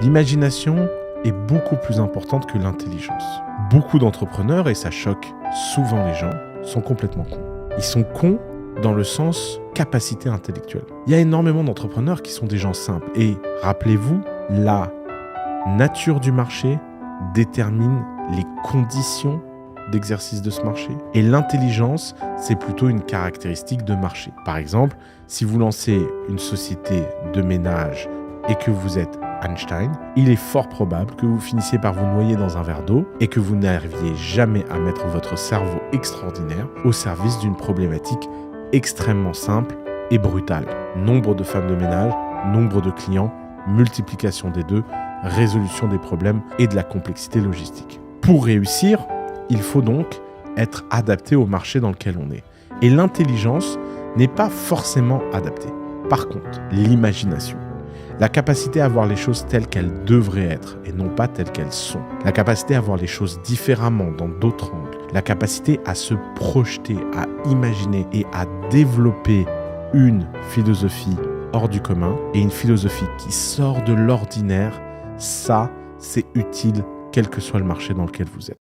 L'imagination est beaucoup plus importante que l'intelligence. Beaucoup d'entrepreneurs, et ça choque souvent les gens, sont complètement cons. Ils sont cons dans le sens capacité intellectuelle. Il y a énormément d'entrepreneurs qui sont des gens simples. Et rappelez-vous, la nature du marché détermine les conditions d'exercice de ce marché. Et l'intelligence, c'est plutôt une caractéristique de marché. Par exemple, si vous lancez une société de ménage et que vous êtes Einstein, il est fort probable que vous finissiez par vous noyer dans un verre d'eau et que vous n'arriviez jamais à mettre votre cerveau extraordinaire au service d'une problématique extrêmement simple et brutale. Nombre de femmes de ménage, nombre de clients, multiplication des deux, résolution des problèmes et de la complexité logistique. Pour réussir, il faut donc être adapté au marché dans lequel on est. Et l'intelligence n'est pas forcément adaptée. Par contre, l'imagination, la capacité à voir les choses telles qu'elles devraient être et non pas telles qu'elles sont. La capacité à voir les choses différemment dans d'autres angles. La capacité à se projeter, à imaginer et à développer une philosophie hors du commun et une philosophie qui sort de l'ordinaire, ça, c'est utile quel que soit le marché dans lequel vous êtes.